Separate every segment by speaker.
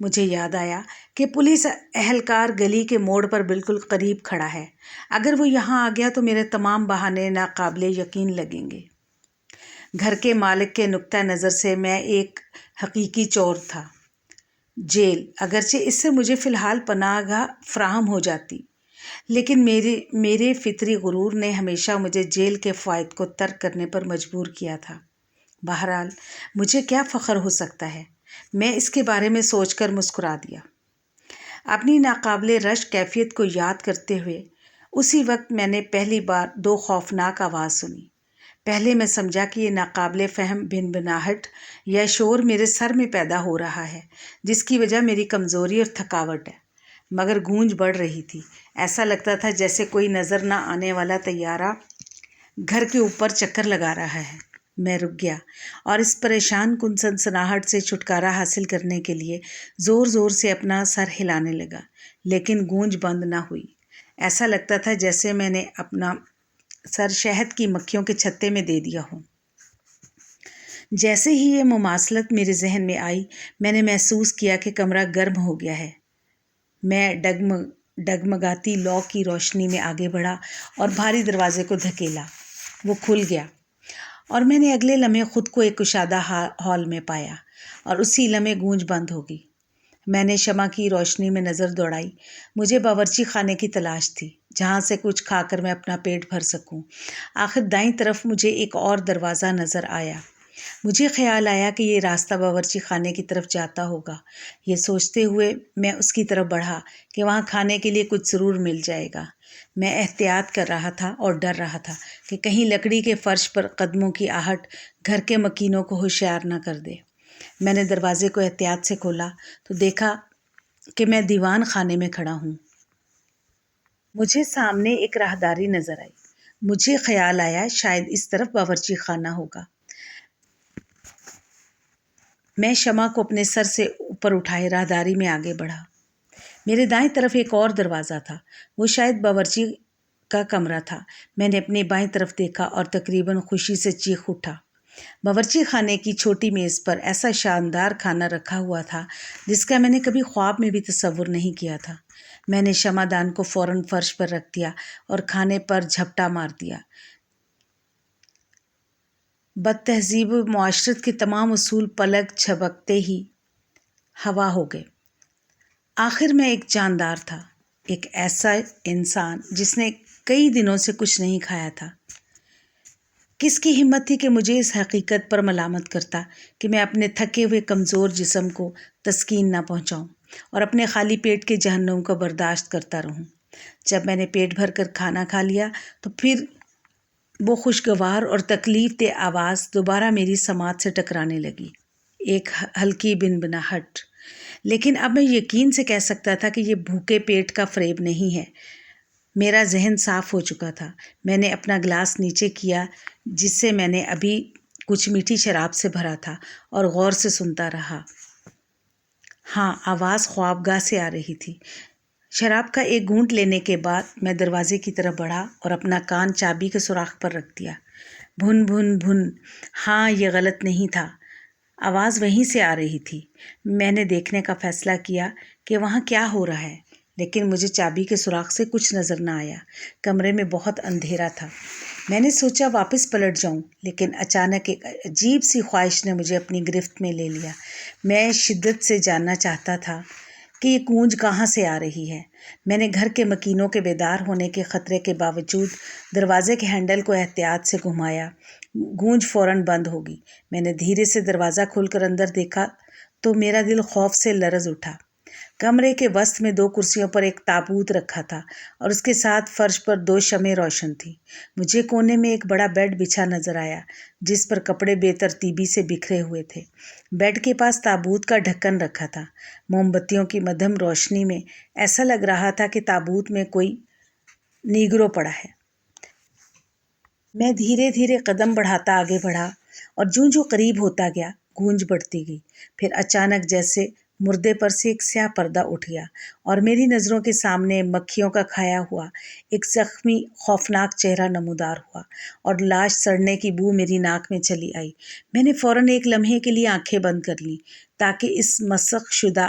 Speaker 1: مجھے یاد آیا کہ پولیس اہلکار گلی کے موڑ پر بالکل قریب کھڑا ہے۔ اگر وہ یہاں آ گیا تو میرے تمام بہانے ناقابل یقین لگیں گے۔ گھر کے مالک کے نقطہ نظر سے میں ایک حقیقی چور تھا۔ جیل، اگرچہ اس سے مجھے فی الحال پناہ گاہ فراہم ہو جاتی، لیکن میرے فطری غرور نے ہمیشہ مجھے جیل کے فوائد کو ترک کرنے پر مجبور کیا تھا۔ بہرحال مجھے کیا فخر ہو سکتا ہے؟ میں اس کے بارے میں سوچ کر مسکرا دیا۔ اپنی ناقابل رشک کیفیت کو یاد کرتے ہوئے اسی وقت میں نے پہلی بار دو خوفناک آواز سنی۔ پہلے میں سمجھا کہ یہ ناقابل فہم بھنبھناہٹ یا شور میرے سر میں پیدا ہو رہا ہے، جس کی وجہ میری کمزوری اور تھکاوٹ ہے، مگر گونج بڑھ رہی تھی۔ ایسا لگتا تھا جیسے کوئی نظر نہ آنے والا طیارہ گھر کے اوپر چکر لگا رہا ہے۔ میں رک گیا اور اس پریشان کن سنسناہٹ سے چھٹکارا حاصل کرنے کے لیے زور زور سے اپنا سر ہلانے لگا، لیکن گونج بند نہ ہوئی۔ ایسا لگتا تھا جیسے میں نے اپنا سر شہد کی مکھیوں کے چھتے میں دے دیا ہو۔ جیسے ہی یہ مماثلت میرے ذہن میں آئی، میں نے محسوس کیا کہ کمرہ گرم ہو گیا ہے۔ میں ڈگمگاتی لو کی روشنی میں آگے بڑھا اور بھاری دروازے کو دھکیلا۔ وہ کھل گیا اور میں نے اگلے لمحے خود کو ایک کشادہ ہال میں پایا اور اسی لمحے گونج بند ہو گئی۔ میں نے شمع کی روشنی میں نظر دوڑائی۔ مجھے باورچی خانے کی تلاش تھی، جہاں سے کچھ کھا کر میں اپنا پیٹ بھر سکوں۔ آخر دائیں طرف مجھے ایک اور دروازہ نظر آیا۔ مجھے خیال آیا کہ یہ راستہ باورچی خانے کی طرف جاتا ہوگا۔ یہ سوچتے ہوئے میں اس کی طرف بڑھا کہ وہاں کھانے کے لیے کچھ ضرور مل جائے گا۔ میں احتیاط کر رہا تھا اور ڈر رہا تھا کہ کہیں لکڑی کے فرش پر قدموں کی آہٹ گھر کے مکینوں کو ہوشیار نہ کر دے۔ میں نے دروازے کو احتیاط سے کھولا تو دیکھا کہ میں دیوان خانے میں کھڑا ہوں۔ مجھے سامنے ایک راہداری نظر آئی۔ مجھے خیال آیا شاید اس طرف باورچی خانہ ہوگا۔ میں شمع کو اپنے سر سے اوپر اٹھائے راہداری میں آگے بڑھا۔ میرے دائیں طرف ایک اور دروازہ تھا، وہ شاید باورچی کا کمرہ تھا۔ میں نے اپنے بائیں طرف دیکھا اور تقریباً خوشی سے چیخ اٹھا۔ باورچی خانے کی چھوٹی میز پر ایسا شاندار کھانا رکھا ہوا تھا جس کا میں نے کبھی خواب میں بھی تصور نہیں کیا تھا۔ میں نے شمع دان کو فوراً فرش پر رکھ دیا اور کھانے پر جھپٹا مار دیا۔ بد تہذیب معاشرت کے تمام اصول پلک جھپکتے ہی ہوا ہو گئے۔ آخر میں ایک جاندار تھا، ایک ایسا انسان جس نے کئی دنوں سے کچھ نہیں کھایا تھا۔ کس کی ہمت تھی کہ مجھے اس حقیقت پر ملامت کرتا کہ میں اپنے تھکے ہوئے کمزور جسم کو تسکین نہ پہنچاؤں اور اپنے خالی پیٹ کے جہنم کو برداشت کرتا رہوں۔ جب میں نے پیٹ بھر کر کھانا کھا لیا تو پھر وہ خوشگوار اور تکلیف دہ آواز دوبارہ میری سماعت سے ٹکرانے لگی، ایک ہلکی بنبناہٹ۔ لیکن اب میں یقین سے کہہ سکتا تھا کہ یہ بھوکے پیٹ کا فریب نہیں ہے۔ میرا ذہن صاف ہو چکا تھا۔ میں نے اپنا گلاس نیچے کیا جس سے میں نے ابھی کچھ میٹھی شراب سے بھرا تھا اور غور سے سنتا رہا۔ ہاں، آواز خوابگاہ سے آ رہی تھی۔ شراب کا ایک گھونٹ لینے کے بعد میں دروازے کی طرف بڑھا اور اپنا کان چابی کے سوراخ پر رکھ دیا۔ بھن بھن بھن۔ ہاں، یہ غلط نہیں تھا، آواز وہیں سے آ رہی تھی۔ میں نے دیکھنے کا فیصلہ کیا کہ وہاں کیا ہو رہا ہے، لیکن مجھے چابی کے سوراخ سے کچھ نظر نہ آیا۔ کمرے میں بہت اندھیرا تھا۔ میں نے سوچا واپس پلٹ جاؤں، لیکن اچانک ایک عجیب سی خواہش نے مجھے اپنی گرفت میں لے لیا۔ میں شدت سے جاننا چاہتا تھا کہ یہ گونج کہاں سے آ رہی ہے۔ میں نے گھر کے مکینوں کے بیدار ہونے کے خطرے کے باوجود دروازے کے ہینڈل کو احتیاط سے گھمایا۔ گونج فوراً بند ہو گئی۔ میں نے دھیرے سے دروازہ کھول کر اندر دیکھا تو میرا دل خوف سے لرز اٹھا۔ کمرے کے وسط میں 2 کرسیوں پر ایک تابوت رکھا تھا اور اس کے ساتھ فرش پر 2 شمعیں روشن تھیں۔ مجھے کونے میں ایک بڑا بیڈ بچھا نظر آیا جس پر کپڑے بے ترتیبی سے بکھرے ہوئے تھے۔ بیڈ کے پاس تابوت کا ڈھکن رکھا تھا۔ موم بتیوں کی مدھم روشنی میں ایسا لگ رہا تھا کہ تابوت میں کوئی نیگرو پڑا ہے۔ میں دھیرے دھیرے قدم بڑھاتا آگے بڑھا اور جوں قریب ہوتا گیا گونج بڑھتی گئی۔ پھر اچانک جیسے مردے پر سے ایک سیاہ پردہ اٹھ گیا اور میری نظروں کے سامنے مکھیوں کا کھایا ہوا ایک زخمی خوفناک چہرہ نمودار ہوا اور لاش سڑنے کی بو میری ناک میں چلی آئی۔ میں نے فوراً ایک لمحے کے لیے آنکھیں بند کر لیں تاکہ اس مسخ شدہ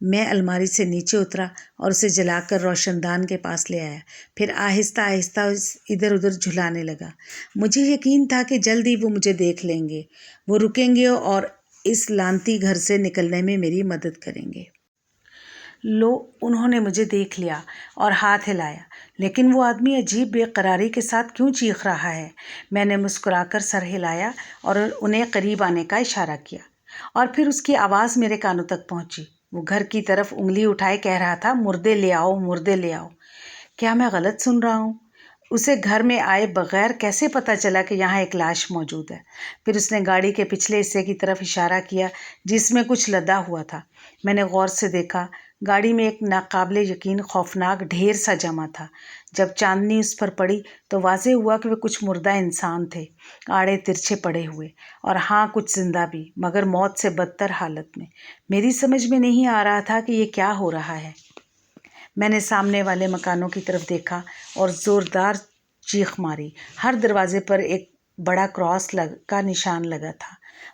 Speaker 1: میں الماری سے نیچے اترا اور اسے جلا کر روشن دان کے پاس لے آیا، پھر آہستہ آہستہ ادھر ادھر جھلانے لگا۔ مجھے یقین تھا کہ جلد ہی وہ مجھے دیکھ لیں گے، وہ رکیں گے اور اس لعنتی گھر سے نکلنے میں میری مدد کریں گے۔ لو، انہوں نے مجھے دیکھ لیا اور ہاتھ ہلایا، لیکن وہ آدمی عجیب بے قراری کے ساتھ کیوں چیخ رہا ہے؟ میں نے مسکرا کر سر ہلایا اور انہیں قریب آنے کا اشارہ کیا، اور پھر اس کی آواز میرے کانوں تک پہنچی۔ وہ گھر کی طرف انگلی اٹھائے کہہ رہا تھا، مردے لے آؤ، مردے لے آؤ۔ کیا میں غلط سن رہا ہوں؟ اسے گھر میں آئے بغیر کیسے پتہ چلا کہ یہاں ایک لاش موجود ہے؟ پھر اس نے گاڑی کے پچھلے حصے کی طرف اشارہ کیا جس میں کچھ لدا ہوا تھا۔ میں نے غور سے دیکھا، گاڑی میں ایک ناقابل یقین خوفناک ڈھیر سا جمع تھا۔ جب چاندنی اس پر پڑی تو واضح ہوا کہ وہ کچھ مردہ انسان تھے، آڑے ترچھے پڑے ہوئے، اور ہاں کچھ زندہ بھی، مگر موت سے بدتر حالت میں۔ میری سمجھ میں نہیں آ رہا تھا کہ یہ کیا ہو رہا ہے۔ میں نے سامنے والے مکانوں کی طرف دیکھا اور زوردار چیخ ماری۔ ہر دروازے پر ایک بڑا کراس کا نشان لگا تھا،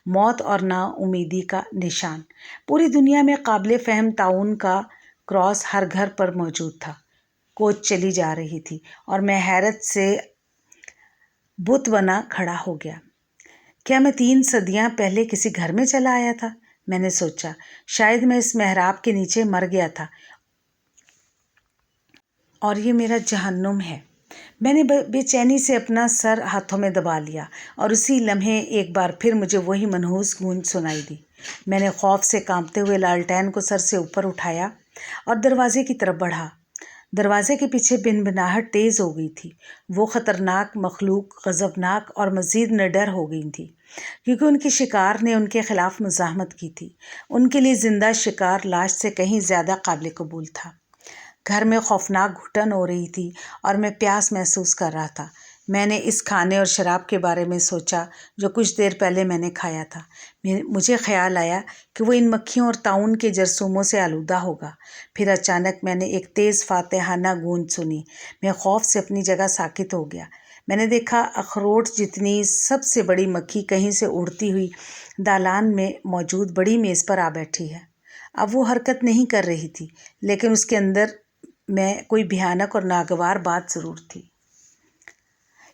Speaker 1: موت اور نا امیدی کا نشان۔ پوری دنیا میں قابل فہم طاعون کا کراس ہر گھر پر موجود تھا۔ کوچ چلی جا رہی تھی اور میں حیرت سے بت بنا کھڑا ہو گیا۔ کیا میں 3 صدیاں پہلے کسی گھر میں چلا آیا تھا؟ میں نے سوچا، شاید میں اس محراب کے نیچے مر گیا تھا اور یہ میرا جہنم ہے۔ میں نے بے چینی سے اپنا سر ہاتھوں میں دبا لیا، اور اسی لمحے ایک بار پھر مجھے وہی منحوس گونج سنائی دی۔ میں نے خوف سے کانپتے ہوئے لالٹین کو سر سے اوپر اٹھایا اور دروازے کی طرف بڑھا۔ دروازے کے پیچھے بنبناہٹ تیز ہو گئی تھی۔ وہ خطرناک مخلوق غضبناک اور مزید نڈر ہو گئی تھی، کیونکہ ان کے شکار نے ان کے خلاف مزاحمت کی تھی۔ ان کے لیے زندہ شکار لاش سے کہیں زیادہ قابل قبول تھا۔ گھر میں خوفناک گھٹن ہو رہی تھی اور میں پیاس محسوس کر رہا تھا۔ میں نے اس کھانے اور شراب کے بارے میں سوچا جو کچھ دیر پہلے میں نے کھایا تھا۔ مجھے خیال آیا کہ وہ ان مکھیوں اور طاعون کے جرثوموں سے آلودہ ہوگا۔ پھر اچانک میں نے ایک تیز فاتحانہ گونج سنی۔ میں خوف سے اپنی جگہ ساکت ہو گیا۔ میں نے دیکھا اخروٹ جتنی سب سے بڑی مکھی کہیں سے اڑتی ہوئی دالان میں موجود بڑی میز پر آ بیٹھی ہے۔ اب وہ حرکت نہیں کر رہی تھی، لیکن اس کے اندر میں کوئی بھیانک اور ناگوار بات ضرور تھی۔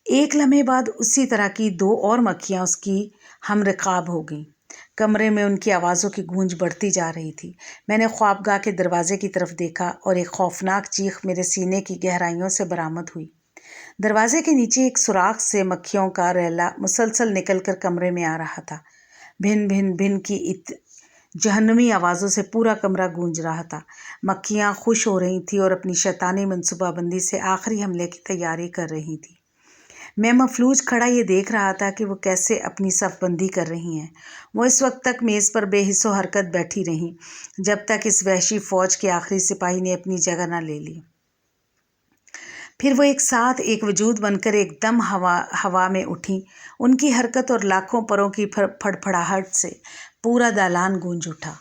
Speaker 1: ایک لمحے بعد اسی طرح کی 2 اور مکھیاں اس کی ہم رکاب ہو گئیں۔ کمرے میں ان کی آوازوں کی گونج بڑھتی جا رہی تھی۔ میں نے خوابگاہ کے دروازے کی طرف دیکھا اور ایک خوفناک چیخ میرے سینے کی گہرائیوں سے برآمد ہوئی۔ دروازے کے نیچے ایک سوراخ سے مکھیوں کا ریلا مسلسل نکل کر کمرے میں آ رہا تھا۔ بھن بھن بھن کی جہنمی آوازوں سے پورا کمرہ گونج رہا تھا۔ مکھیاں خوش ہو رہی تھیں اور اپنی شیطانی منصوبہ بندی سے آخری حملے کی تیاری کر رہی تھیں۔ میں مفلوج کھڑا یہ دیکھ رہا تھا کہ وہ کیسے اپنی صف بندی کر رہی ہیں۔ وہ اس وقت تک میز پر بے حس و حرکت بیٹھی رہیں جب تک اس وحشی فوج کے آخری سپاہی نے اپنی جگہ نہ لے لی۔ پھر وہ ایک ساتھ ایک وجود بن کر ایک دم ہوا میں اٹھیں۔ ان کی حرکت اور لاکھوں پروں کی پھڑپھڑاہٹ سے پورا دالان گونج اٹھا۔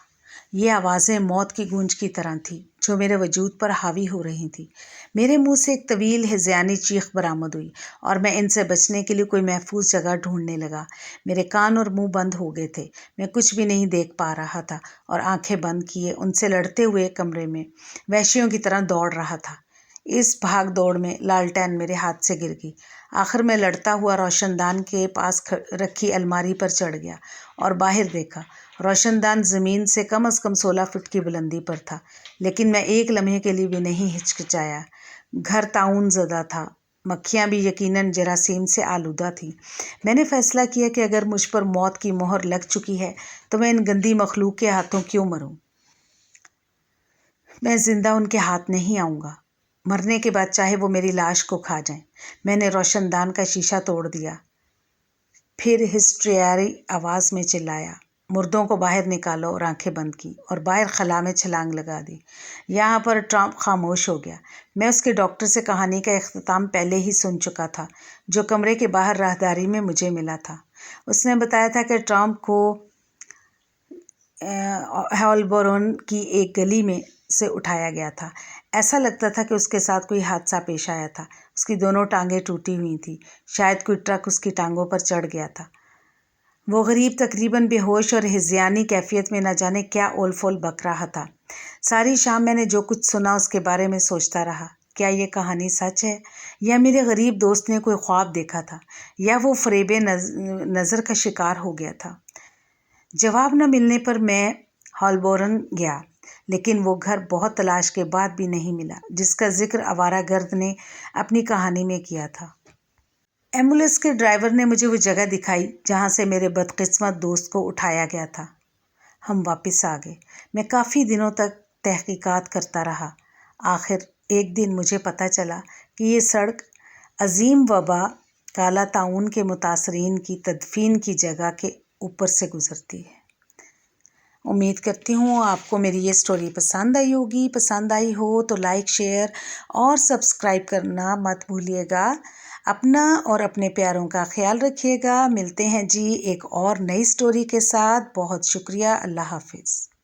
Speaker 1: یہ آوازیں موت کی گونج کی طرح تھیں جو میرے وجود پر حاوی ہو رہی تھیں۔ میرے منہ سے ایک طویل ہذیانی چیخ برآمد ہوئی اور میں ان سے بچنے کے لیے کوئی محفوظ جگہ ڈھونڈنے لگا۔ میرے کان اور منہ بند ہو گئے تھے، میں کچھ بھی نہیں دیکھ پا رہا تھا اور آنکھیں بند کیے ان سے لڑتے ہوئے کمرے میں وحشیوں کی طرح دوڑ رہا تھا۔ اس بھاگ دوڑ میں لالٹین میرے ہاتھ سے گر گئی۔ آخر میں لڑتا ہوا روشن دان کے پاس رکھی الماری پر چڑھ گیا اور باہر دیکھا۔ روشن دان زمین سے کم از کم 16 فٹ کی بلندی پر تھا، لیکن میں ایک لمحے کے لیے بھی نہیں ہچکچایا۔ گھر طاعون زدہ تھا، مکھیاں بھی یقیناً جراثیم سے آلودہ تھیں۔ میں نے فیصلہ کیا کہ اگر مجھ پر موت کی مہر لگ چکی ہے تو میں ان گندی مخلوق کے ہاتھوں کیوں مروں؟ میں زندہ ان کے ہاتھ نہیں آؤں گا، مرنے کے بعد چاہے وہ میری لاش کو کھا جائیں۔ میں نے روشن دان کا شیشہ توڑ دیا، پھر ہسٹریائی آواز میں چلایا، مردوں کو باہر نکالو، اور آنکھیں بند کی اور باہر خلا میں چھلانگ لگا دی۔ یہاں پر ٹرامپ خاموش ہو گیا۔ میں اس کے ڈاکٹر سے کہانی کا اختتام پہلے ہی سن چکا تھا جو کمرے کے باہر راہداری میں مجھے ملا تھا۔ اس نے بتایا تھا کہ ٹرامپ کو ہالبورن کی ایک گلی میں سے اٹھایا گیا تھا۔ ایسا لگتا تھا کہ اس کے ساتھ کوئی حادثہ پیش آیا تھا۔ اس کی دونوں ٹانگیں ٹوٹی ہوئی تھیں، شاید کوئی ٹرک اس کی ٹانگوں پر چڑھ گیا تھا۔ وہ غریب تقریباً بے ہوش اور ہذیانی کیفیت میں نہ جانے کیا اول فول بک رہا تھا۔ ساری شام میں نے جو کچھ سنا اس کے بارے میں سوچتا رہا۔ کیا یہ کہانی سچ ہے، یا میرے غریب دوست نے کوئی خواب دیکھا تھا، یا وہ فریب نظر کا شکار ہو گیا تھا؟ جواب نہ ملنے پر میں ہالبورن گیا، لیکن وہ گھر بہت تلاش کے بعد بھی نہیں ملا جس کا ذکر آوارہ گرد نے اپنی کہانی میں کیا تھا۔ ایمبولینس کے ڈرائیور نے مجھے وہ جگہ دکھائی جہاں سے میرے بدقسمت دوست کو اٹھایا گیا تھا۔ ہم واپس آ گئے۔ میں کافی دنوں تک تحقیقات کرتا رہا۔ آخر ایک دن مجھے پتہ چلا کہ یہ سڑک عظیم وبا کالا طاعون کے متاثرین کی تدفین کی جگہ کے اوپر سے گزرتی ہے۔ امید کرتی ہوں آپ کو میری یہ سٹوری پسند آئی ہوگی۔ پسند آئی ہو تو لائک، شیئر اور سبسکرائب کرنا مت بھولیے گا۔ اپنا اور اپنے پیاروں کا خیال رکھیے گا۔ ملتے ہیں جی ایک اور نئی سٹوری کے ساتھ۔ بہت شکریہ۔ اللہ حافظ۔